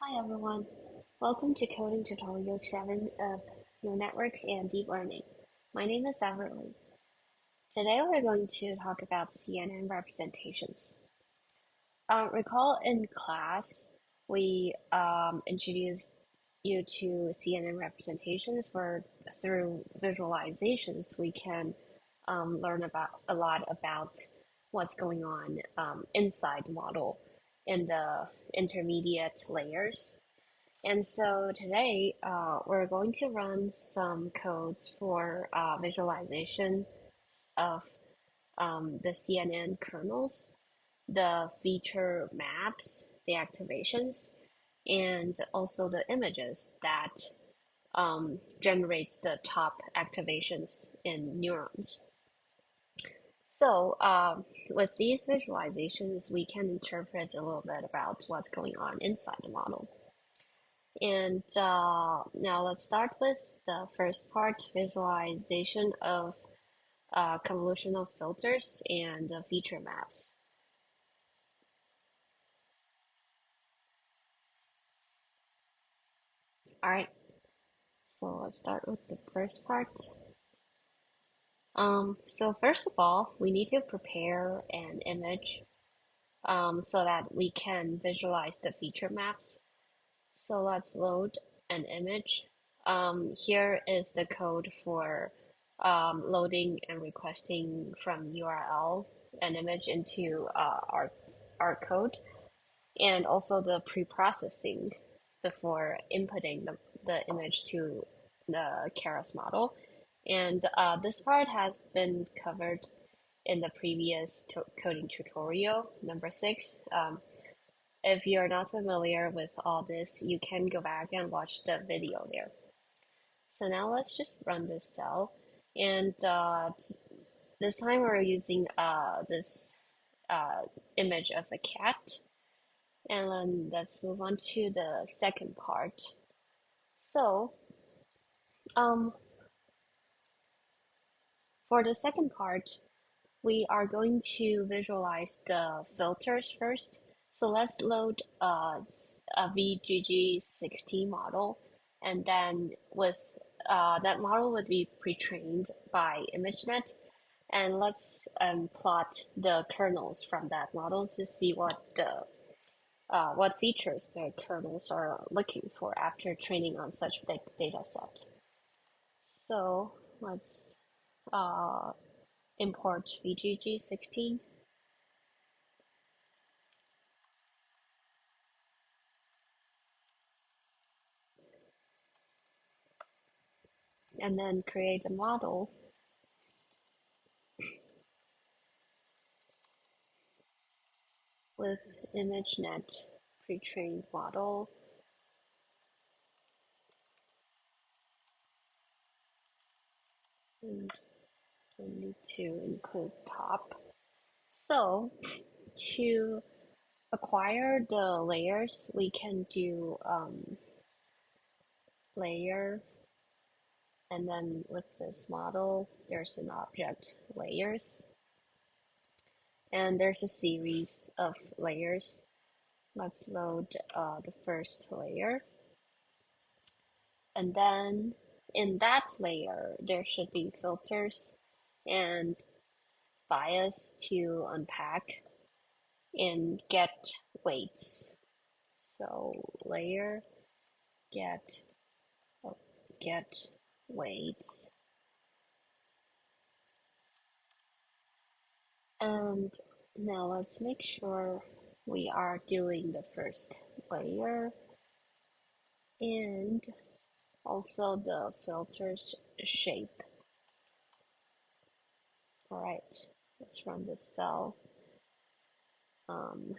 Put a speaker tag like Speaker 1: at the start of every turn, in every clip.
Speaker 1: Hi everyone, welcome to coding tutorial 7 of Neural Networks and Deep Learning. My name is Everly. Today we're going to talk about CNN representations. Recall in class we introduced you to CNN representations where through visualizations we can learn about a lot about what's going on inside the model in the intermediate layers. And so today, we're going to run some codes for visualization of the CNN kernels, the feature maps, the activations, and also the images that generates the top activations in neurons. So with these visualizations, we can interpret a little bit about what's going on inside the model. And now let's start with the first part, visualization of convolutional filters and feature maps. All right, so let's start with the first part. So first of all, we need to prepare an image so that we can visualize the feature maps. So let's load an image. Here is the code for loading and requesting from URL an image into our code, and also the pre-processing before inputting the image to the Keras model. And this part has been covered in the previous coding tutorial, number 6. If you're not familiar with all this, you can go back and watch the video there. So now let's just run this cell. And this time we're using this image of a cat. And then let's move on to the second part. So um, for the second part, we are going to visualize the filters first. So let's load a VGG16 model, and then with that model would be pre-trained by ImageNet, and let's plot the kernels from that model to see what features the kernels are looking for after training on such big data set. So let's import VGG16. And then create a model with ImageNet pre-trained model. And we need to include top. So to acquire the layers, we can do layer, and then with this model, there's an object layers, and there's a series of layers. Let's load the first layer, and then in that layer, there should be filters and bias to unpack and get weights. So layer get get weights, and now let's make sure we are doing the first layer and also the filters shape. All right, let's run this cell. Um,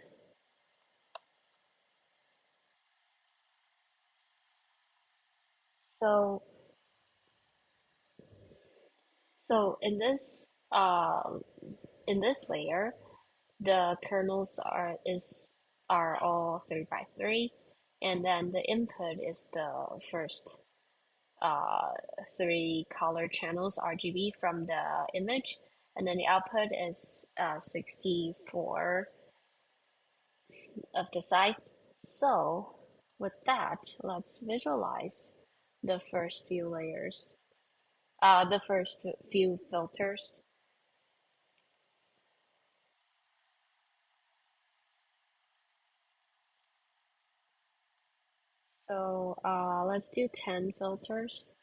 Speaker 1: so so in this layer, the kernels are all 3 by 3, and then the input is the first 3 color channels RGB from the image, and then the output is 64 of the size. So with that, let's visualize the first few layers, the first few filters. So let's do 10 filters.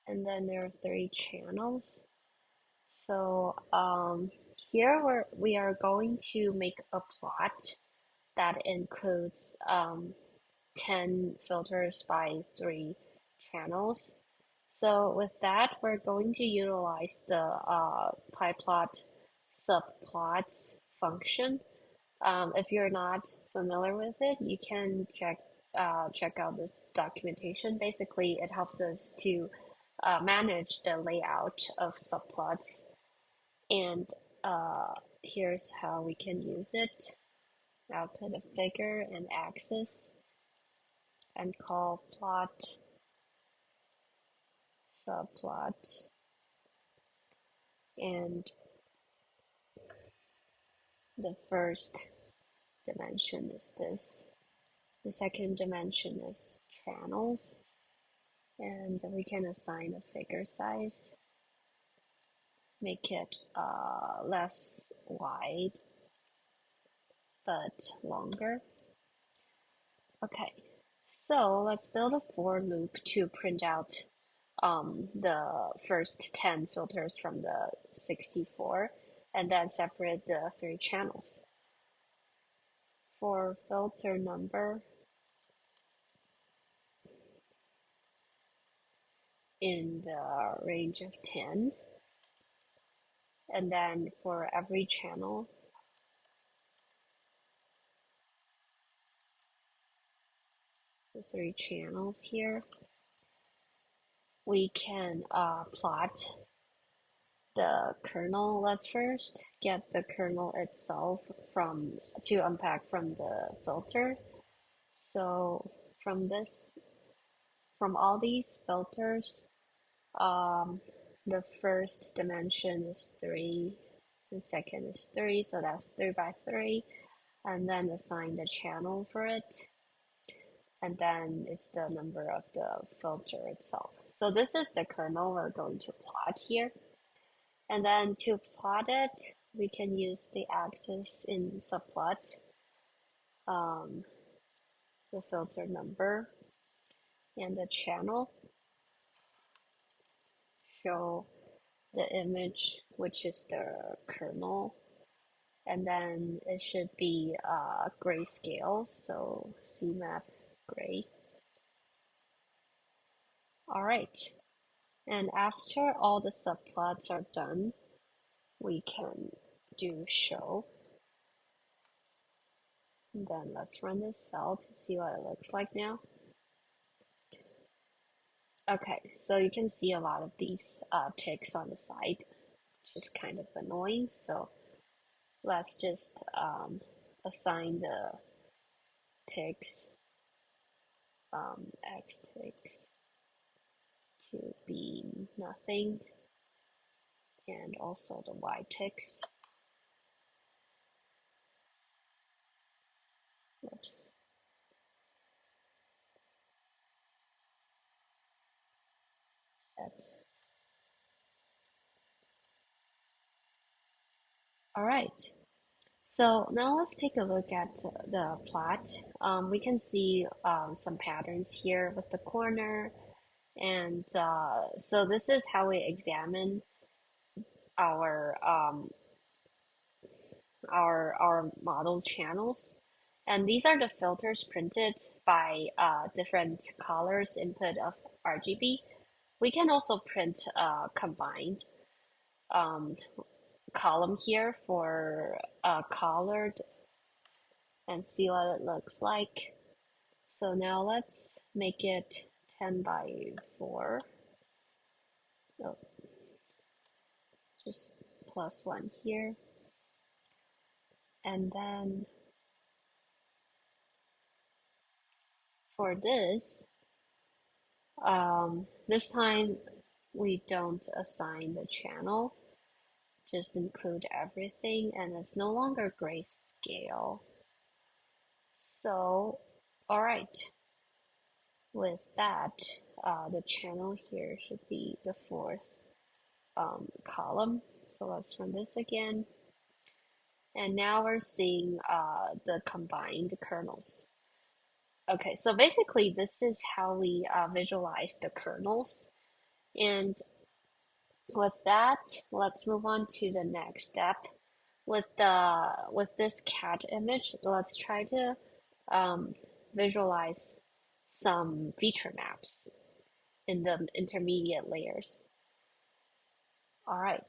Speaker 1: And then there are three channels. So here we are going to make a plot that includes 10 filters by three channels. So with that, we're going to utilize the pyplot subplots function. If you're not familiar with it, you can check out this documentation. Basically, it helps us to manage the layout of subplots, and here's how we can use it. I'll put a figure and axis and call plot subplot, and the first dimension is this. The second dimension is channels, and we can assign a figure size, make it less wide but longer. Okay, so let's build a for loop to print out the first 10 filters from the 64 and then separate the three channels. For filter number in the range of 10, and then for every channel, the three channels here, we can plot the kernel. Let's first get the kernel itself to unpack from the filter. So from all these filters, um, the first dimension is 3, the second is 3, so that's 3 by 3, and then assign the channel for it, and then it's the number of the filter itself. So this is the kernel we're going to plot here. And then to plot it, we can use the axis in subplot, um, the filter number, and the channel. Show the image, which is the kernel, and then it should be grayscale, so CMap gray. All right, and after all the subplots are done, we can do show. And then let's run this cell to see what it looks like now. Okay, so you can see a lot of these ticks on the side, which is kind of annoying. So let's just assign the ticks, x ticks, to be nothing, and also the y ticks. Whoops. Set. All right. So now let's take a look at the plot. We can see some patterns here with the corner, and so this is how we examine our our model channels. And these are the filters printed by different colors input of RGB. We can also print a combined um, column here for colored and see what it looks like. So now let's make it 10 by 4. Oh, just plus 1 here. And then for this time we don't assign the channel, just include everything, and it's no longer grayscale. So, all right, with that, the channel here should be the fourth column. So let's run this again. And now we're seeing the combined kernels. Okay, so basically this is how we visualize the kernels. And with that, let's move on to the next step. With this cat image, let's try to visualize some feature maps in the intermediate layers. All right,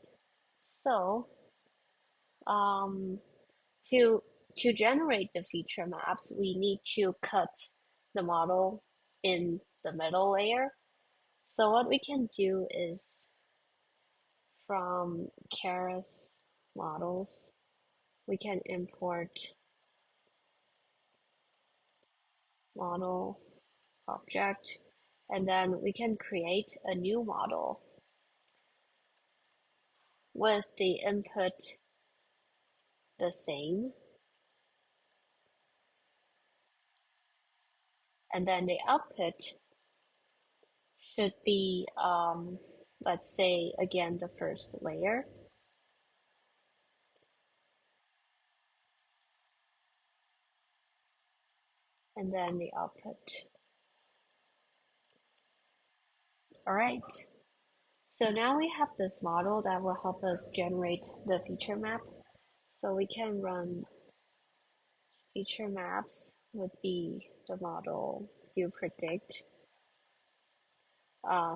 Speaker 1: so um, to generate the feature maps, we need to cut the model in the middle layer. So what we can do is from Keras models, we can import model object, and then we can create a new model with the input the same, and then the output should be, let's say again, the first layer, and then the output. All right. So now we have this model that will help us generate the feature map. So we can run feature maps would be the model do predict.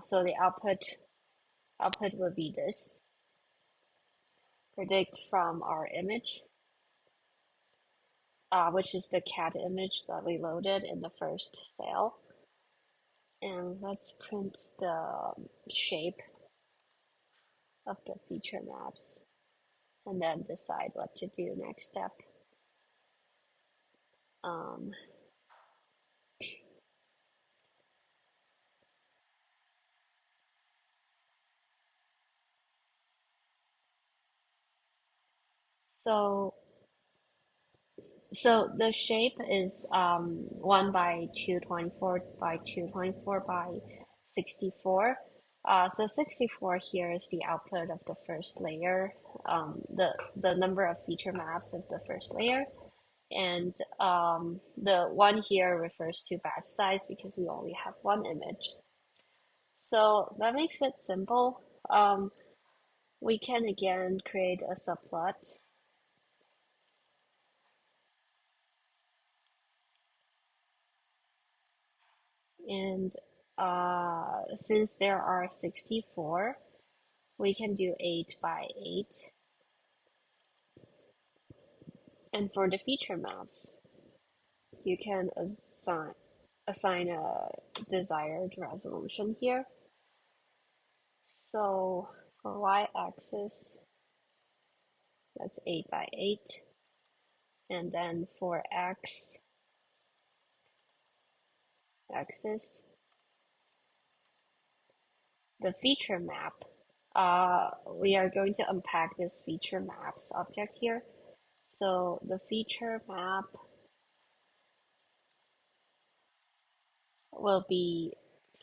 Speaker 1: So the output would be this predict from our image, which is the cat image that we loaded in the first cell. And let's print the shape of the feature maps and then decide what to do next step. Um, so So the shape is 1 by 224 by 224 by 64. So 64 here is the output of the first layer, the number of feature maps of the first layer. And the one here refers to batch size because we only have one image. So that makes it simple. We can again create a subplot. And since there are 64, we can do 8 by 8. And for the feature maps, you can assign a desired resolution here. So for y-axis, that's 8 by 8. And then for x-axis, the feature map, we are going to unpack this feature maps object here. So the feature map will be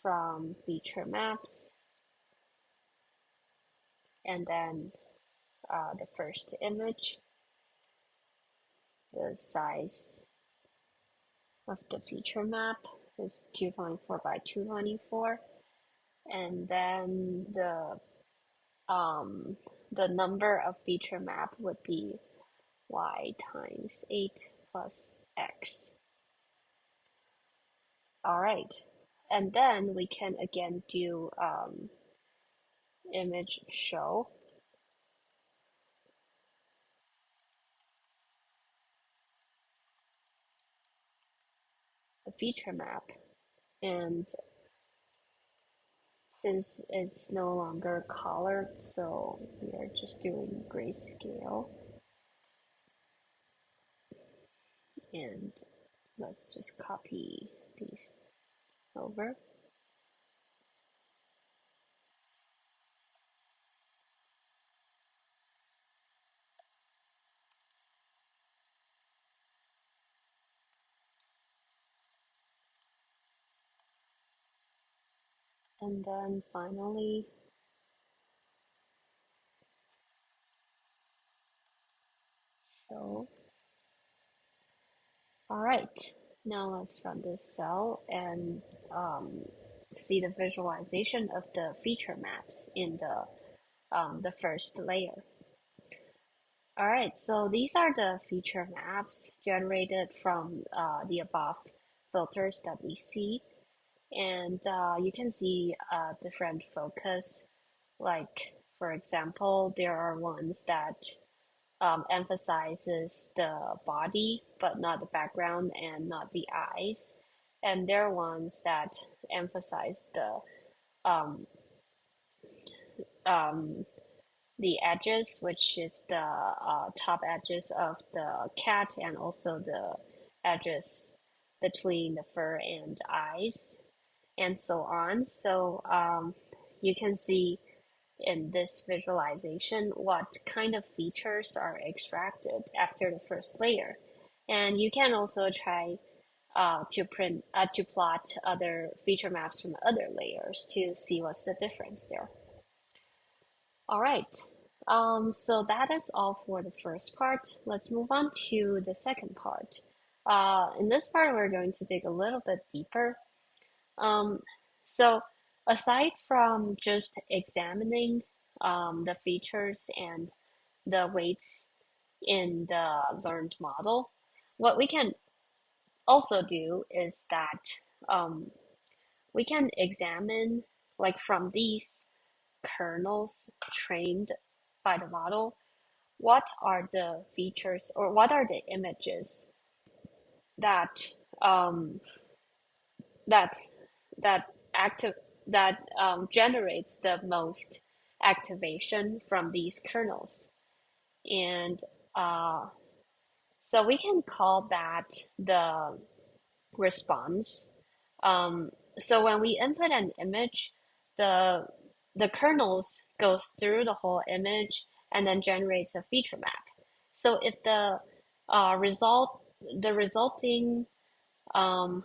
Speaker 1: from feature maps, and then the first image, the size of the feature map is 224 by 224, and then the number of feature map would be y times 8 plus x. All right, and then we can again do image show. A feature map, and since it's no longer colored, so we are just doing grayscale. And let's just copy these over. And then finally show. All right, now let's run this cell and um, see the visualization of the feature maps in the first layer. All right, so these are the feature maps generated from the above filters that we see, and you can see different focus. Like for example, there are ones that emphasizes the body but not the background and not the eyes, and there are ones that emphasize um, um, the edges, which is the top edges of the cat and also the edges between the fur and eyes and so on. So you can see in this visualization what kind of features are extracted after the first layer. And you can also try to plot other feature maps from other layers to see what's the difference there. All right. So that is all for the first part. Let's move on to the second part. In this part, we're going to dig a little bit deeper. Um, so aside from just examining the features and the weights in the learned model, what we can also do is that um, we can examine, like from these kernels trained by the model, what are the features or what are the images that um, that that active that generates the most activation from these kernels, and uh, so we can call that the response. Um, so when we input an image, the the kernels goes through the whole image and then generates a feature map. So if the resulting um,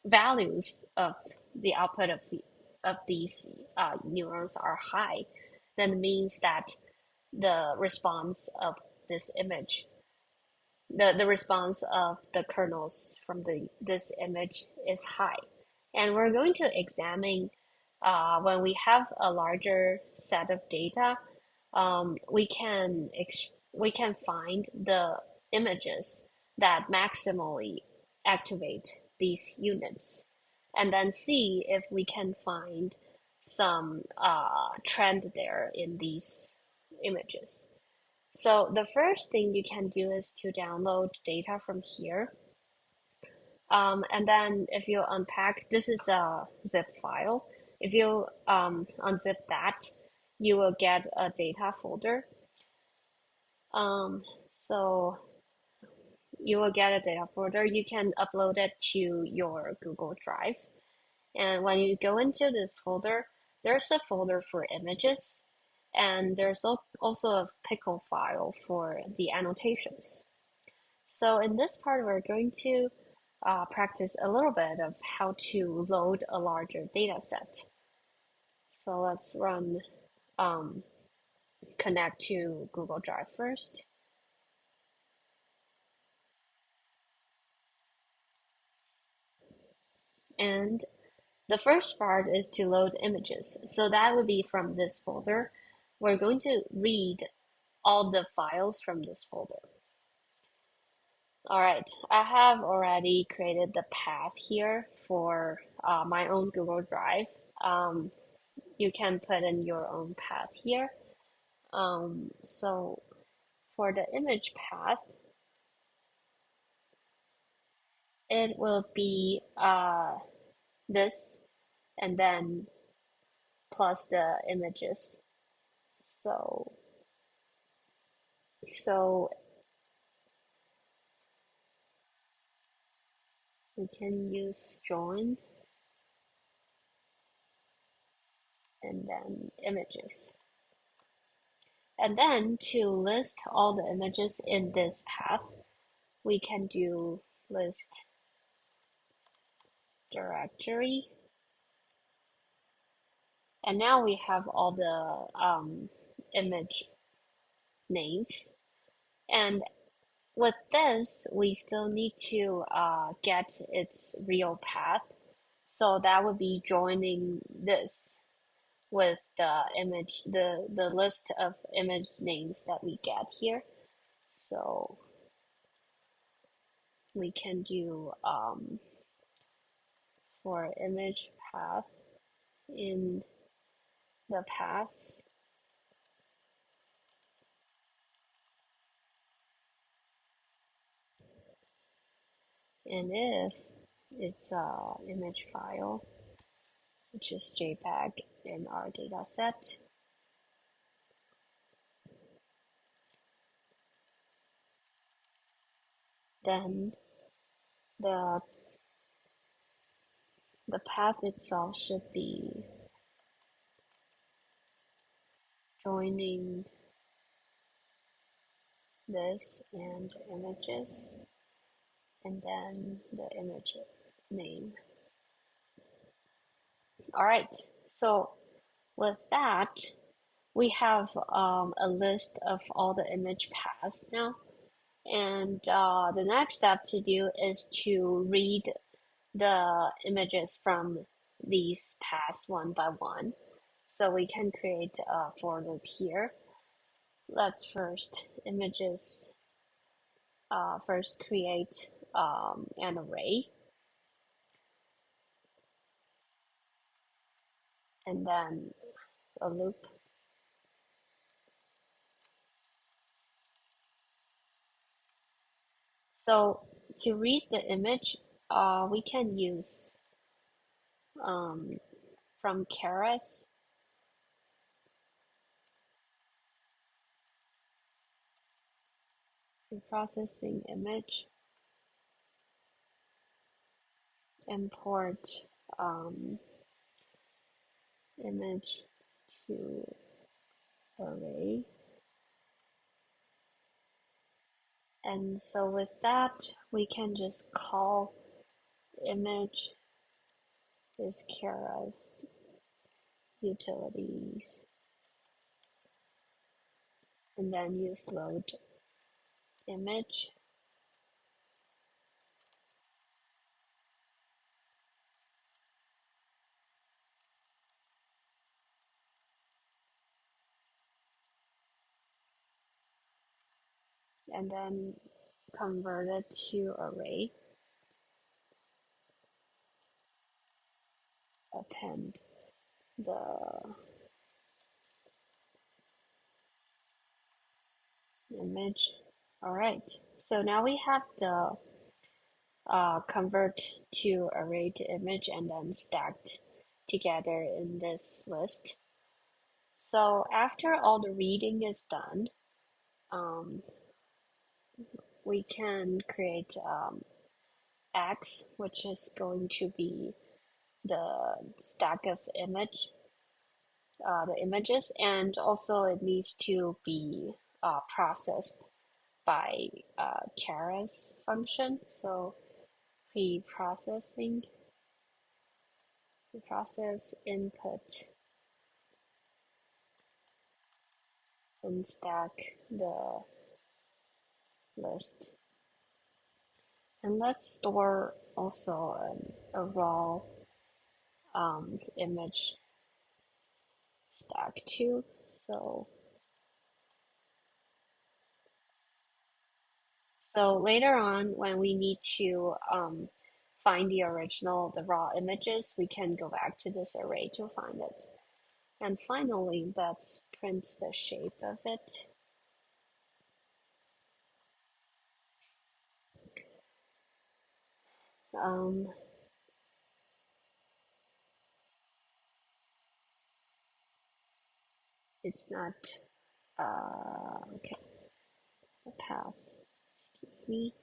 Speaker 1: values of the output of these neurons are high, then it means that the response of this image the response of the kernels from this image is high. And we're going to examine when we have a larger set of data, we can find the images that maximally activate these units, and then see if we can find some trend there in these images. So the first thing you can do is to download data from here. And then if you unpack, this is a zip file. If you unzip that, you will get a data folder. So you will get a data folder. You can upload it to your Google Drive. And when you go into this folder, there's a folder for images, and there's also a pickle file for the annotations. So in this part, we're going to practice a little bit of how to load a larger data set. So let's run connect to Google Drive first. And the first part is to load images. So that would be from this folder. We're going to read all the files from this folder. All right, I have already created the path here for my own Google Drive. You can put in your own path here. So for the image path, it will be this and then plus the images. So so we can use join and then images. And then to list all the images in this path, we can do list directory And now we have all the image names. And with this, we still need to get its real path. So that would be joining this with the image, the list of image names that we get here. So we can do for image path in the paths, and if it's a image file, which is JPEG in our data set, then the the path itself should be joining this and images, and then the image name. All right, so with that, we have a list of all the image paths now. And the next step to do is to read the images from these paths one by one. So we can create a for loop here. Let's first create an array, and then a loop. So to read the image, we can use um, from Keras, processing image, import um, image to array. And so with that, we can just call image is Keras utilities, and then use load image, and then convert it to array, append the image. All right, so now we have the convert to array to image and then stacked together in this list. So after all the reading is done, um, we can create X, which is going to be the stack of the images, and also it needs to be processed by Keras function. So pre-processing, process input and stack the list. And let's store also a raw image stack too. So later on, when we need to find the raw images, we can go back to this array to find it. And finally, let's print the shape of it. Um, it's not, okay, the path, excuse me.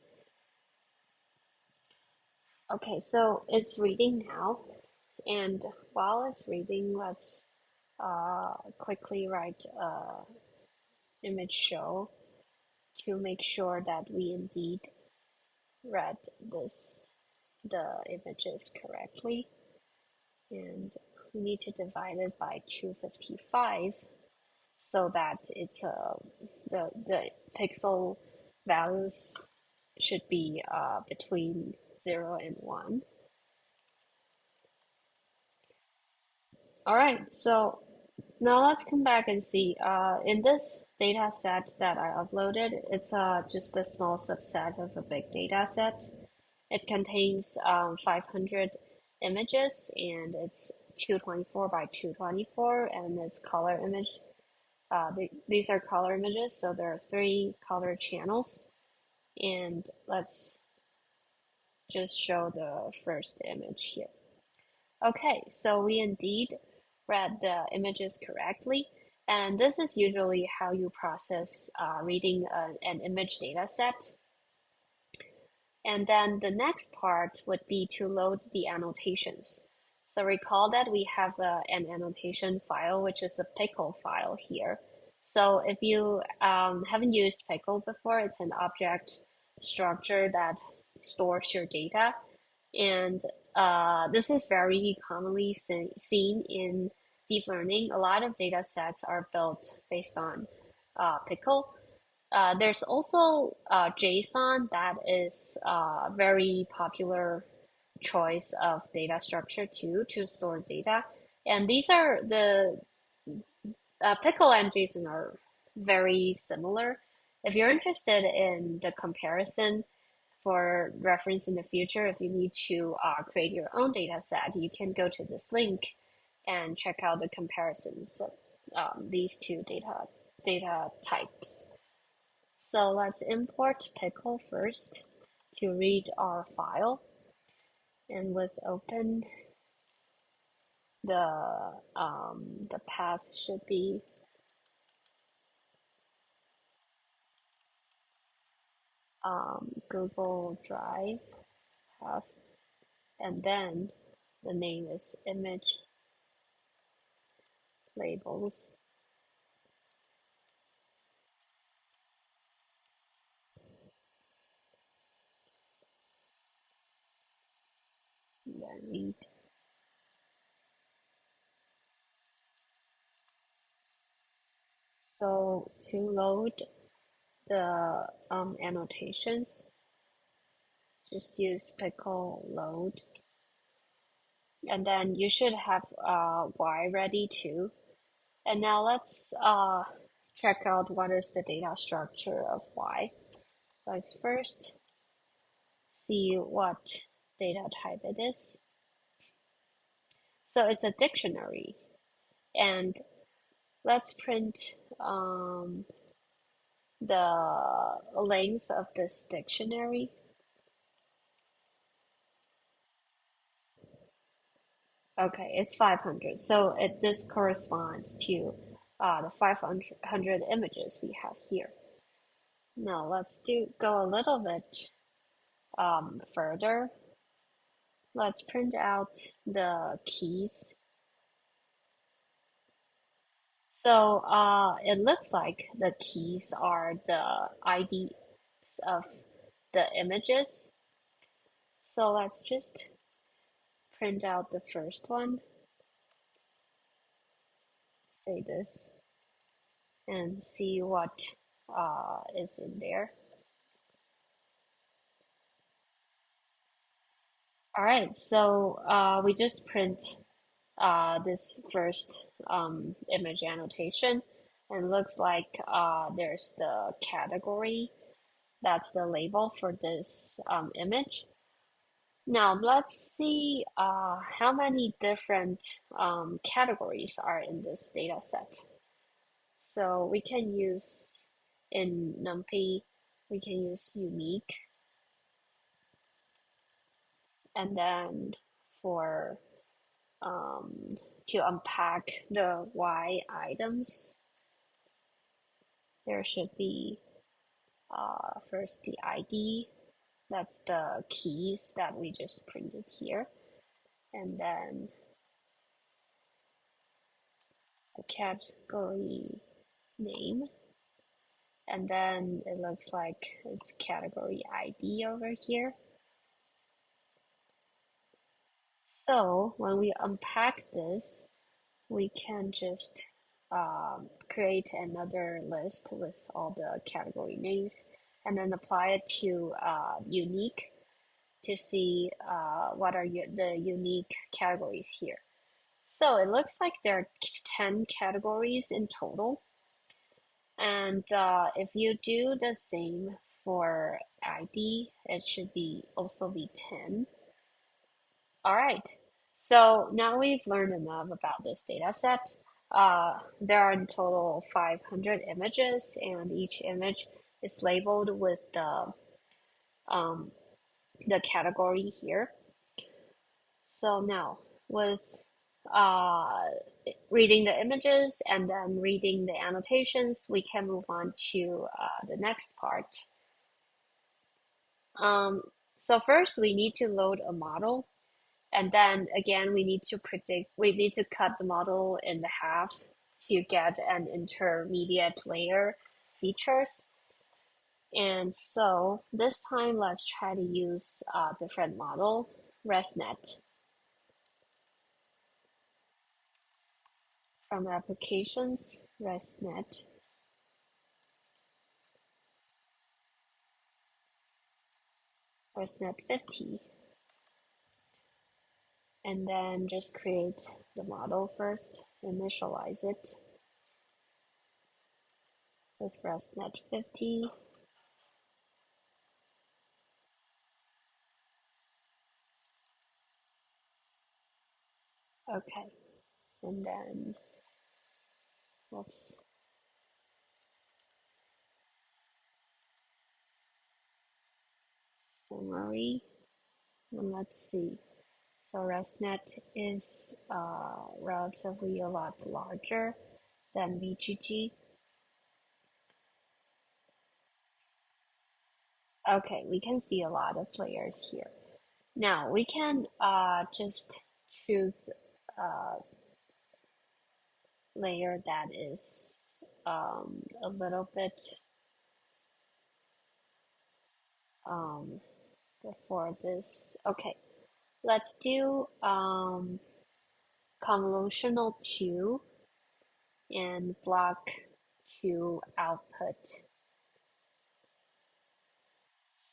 Speaker 1: Okay, so it's reading now. And while it's reading, let's quickly write image show to make sure that we indeed read the images correctly. And we need to divide it by 255 so that it's the pixel values should be between 0 and 1. All right, so now let's come back and see. In this data set that I uploaded, it's just a small subset of a big data set. It contains 500 images and it's 224 by 224 and it's color image. These are color images, so there are 3 color channels. And let's just show the first image here. Okay, so we indeed read the images correctly. And this is usually how you process reading an image data set. And then the next part would be to load the annotations. So recall that we have an annotation file, which is a pickle file here. So if you haven't used pickle before, it's an object structure that stores your data. And this is very commonly seen in deep learning. A lot of data sets are built based on pickle. There's also JSON that is a very popular choice of data structure too to store data. And these are the Pickle and JSON are very similar. If you're interested in the comparison for reference in the future, if you need to create your own data set, you can go to this link and check out the comparisons of these two data types. So let's import pickle first to read our file. And let's open the path should be Google Drive path, and then the name is image labels. Then read. So to load the annotations, just use pickle load. And then you should have Y ready too. And now let's check out what is the data structure of Y. Let's first see what data type it is. So it's a dictionary. And let's print the length of this dictionary. Okay, it's 500. So this corresponds to the 500 images we have here. Now let's go a little bit further. Let's print out the keys. So it looks like the keys are the IDs of the images. So let's just print out the first one, say this, and see what is in there. All right, so we just print this first image annotation, and looks like there's the category. That's the label for this image. Now let's see how many different categories are in this data set. So we can use in NumPy, we can use unique, and then for to unpack the Y items, there should be first the ID, that's the keys that we just printed here, and then a category name, and then it looks like it's category ID over here. So when we unpack this, we can just create another list with all the category names and then apply it to unique to see what are the unique categories here. So it looks like there are 10 categories in total. And if you do the same for ID, it should be also be 10. All right. So now we've learned enough about this data set. There are in total 500 images, and each image is labeled with um, the category here. So now, with uh, reading the images and then reading the annotations, we can move on to the next part. Um, so first, we need to load a model, and then again, we need to cut the model in half to get an intermediate layer features. And so this time, let's try to use a different model, ResNet. From applications, ResNet, ResNet 50, and then just create the model first, initialize it with ResNet 50. Okay, and then, whoops, summary, and let's see. So ResNet is relatively a lot larger than VGG. Okay, we can see a lot of layers here. Now we can just choose a layer that is a little bit um, before this. Okay, let's do convolutional 2 and block 2 output.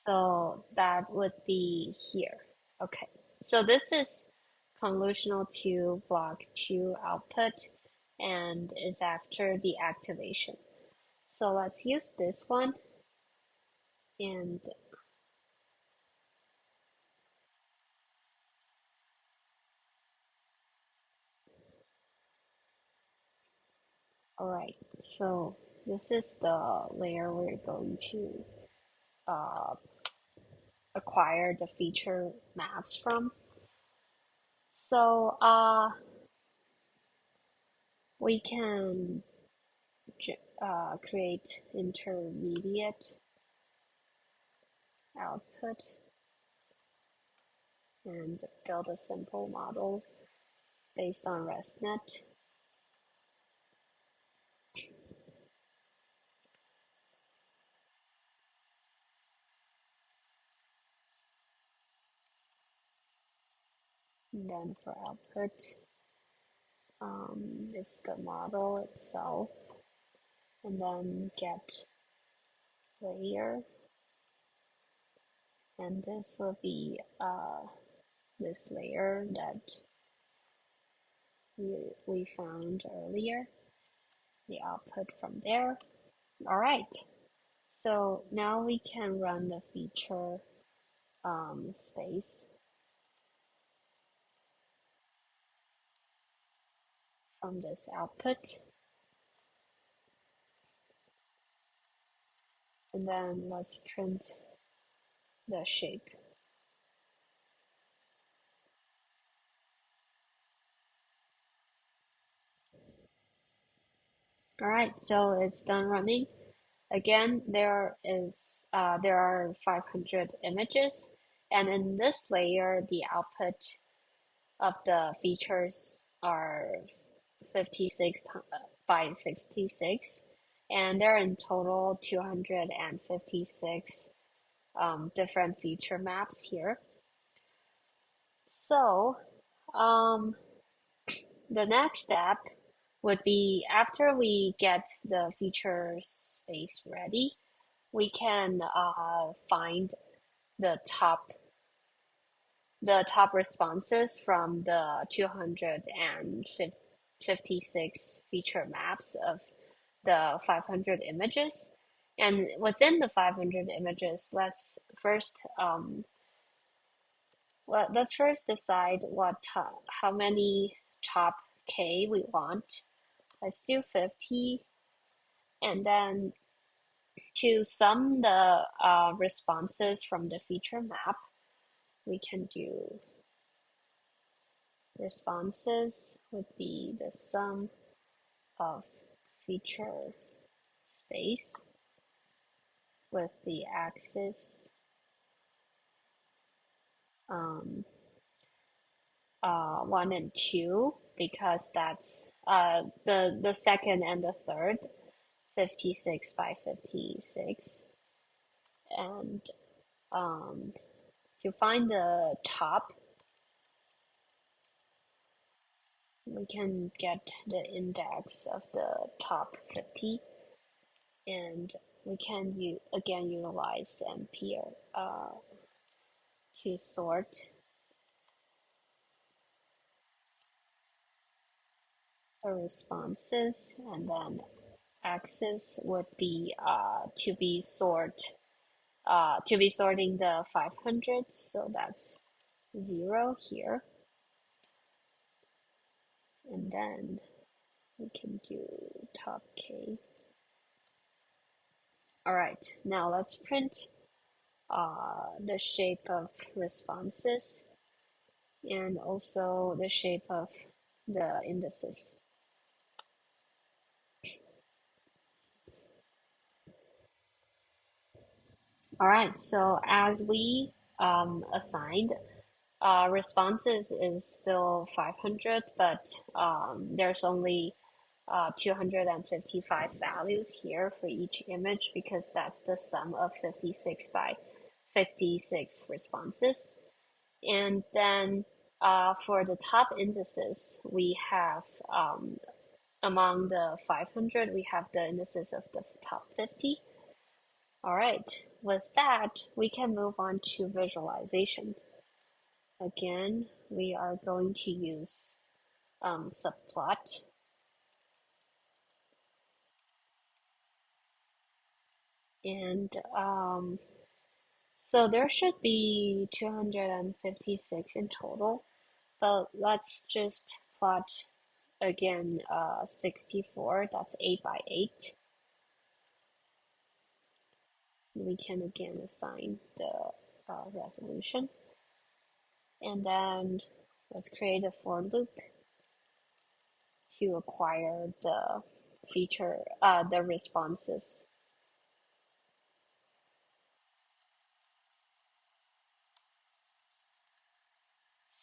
Speaker 1: So that would be here. Okay, so this is convolutional 2 block 2 output and is after the activation. So let's use this one and all right, so this is the layer we're going to uh, acquire the feature maps from. So we can create intermediate output and build a simple model based on ResNet. And then for output, it's the model itself, and then get layer, and this will be this layer that we found earlier, the output from there. All right, so now we can run the feature space from this output. And then let's print the shape. All right, so it's done running. Again, there are 500 images, and in this layer, the output of the features are 56 by 56, and there are in total 256 different feature maps here. So Um, the next step would be after we get the feature space ready, we can find the top responses from the 256 feature maps of the 500 images. And within the 500 images, let's first decide how many top K we want. Let's do 50, and then to sum the responses from the feature map, we can do responses would be the sum of feature space with the axis um, 1 and 2 because that's the second and the third 56 by 56, and um, to find the top we can get the index of the top 50, and we can again utilize Ampere to sort the responses, and then axis would be to be sorting the 500, so that's 0 here, and then we can do top K. All right, now let's print the shape of responses and also the shape of the indices. All right, so as we assigned, responses is still 500, but there's only 255 values here for each image because that's the sum of 56 by 56 responses. And then for the top indices, we have among the 500, we have the indices of the top 50. All right, with that, we can move on to visualization. Again, we are going to use subplot. And so there should be 256 in total, but let's just plot again 64, that's 8 by 8. We can again assign the resolution. And then let's create a for loop to acquire the the responses.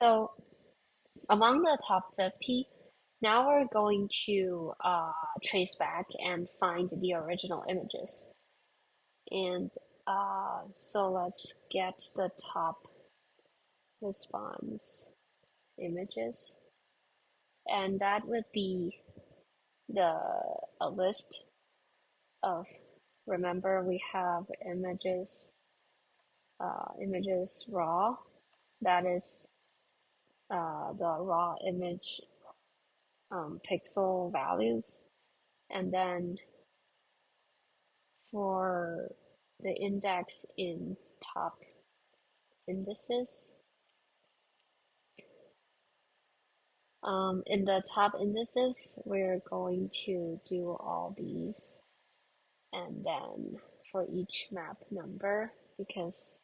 Speaker 1: So among the top 50, now we're going to trace back and find the original images. And so let's get the top response images. And that would be a list of, remember we have images raw, that is the raw image pixel values, and then for the index in top indices, in the top indices we're going to do all these, and then for each map number, because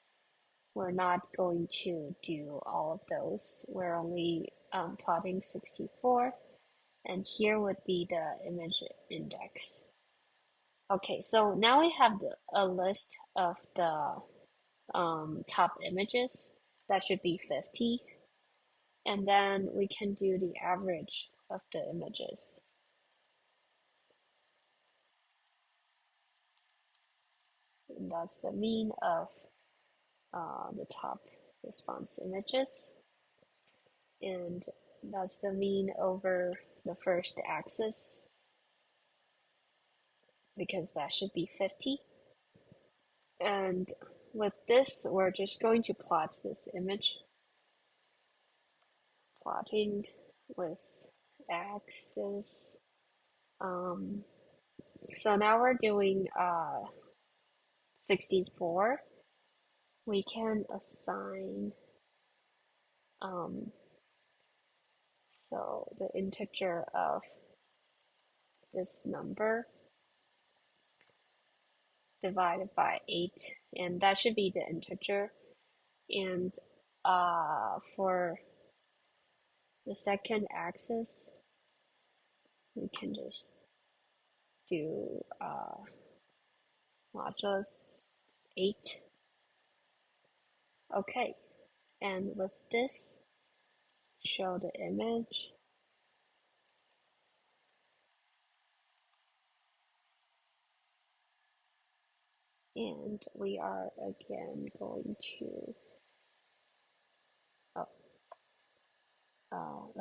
Speaker 1: we're not going to do all of those, we're only plotting 64, and here would be the image index. Okay, so now we have a list of the top images. That should be 50. And then we can do the average of the images. And that's the mean of the top response images. and that's the mean over the first axis because that should be 50. And with this, we're just going to plot this image, plotting with axis. Um, so now we're doing 64. We can assign so the integer of this number divided by 8, and that should be the integer. And for the second axis, we can just do modulus 8. Okay, and with this, show the image. And we are again going to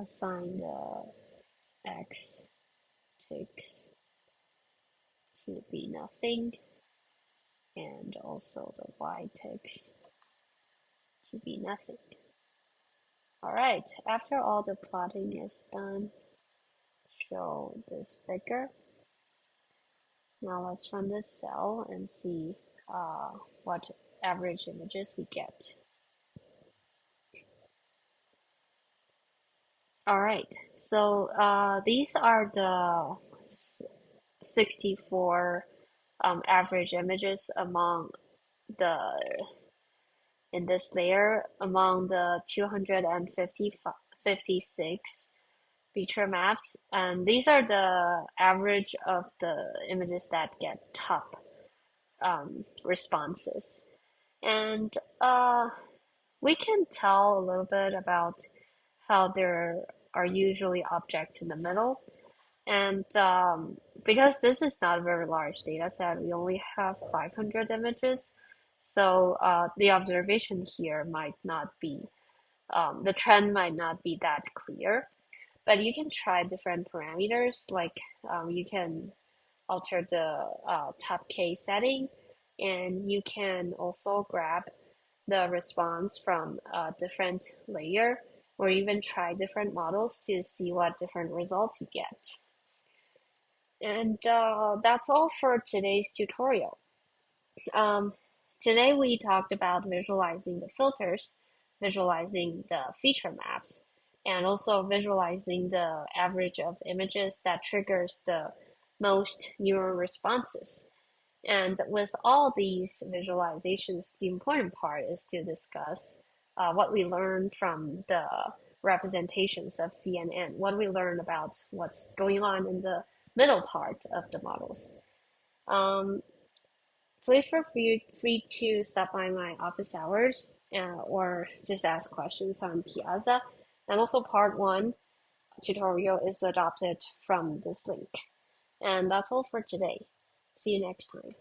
Speaker 1: assign the x takes to be nothing, and also the y takes to be nothing. Alright, after all the plotting is done, show this figure. Now let's run this cell and see what average images we get. Alright, so these are the 64 average images among the in this layer among the 256 feature maps, and these are the average of the images that get top responses. And we can tell a little bit about how there are usually objects in the middle. And because this is not a very large data set, we only have 500 images. So the observation here might not be, the trend might not be that clear. But you can try different parameters, like you can alter the top K setting, and you can also grab the response from a different layer, or even try different models to see what different results you get. And that's all for today's tutorial. Today we talked about visualizing the filters, visualizing the feature maps, and also visualizing the average of images that triggers the most neural responses. And with all these visualizations, the important part is to discuss what we learned from the representations of CNN, what we learned about what's going on in the middle part of the models. Please feel free to stop by my office hours or just ask questions on Piazza. And also part 1 tutorial is adopted from this link. And that's all for today. See you next time.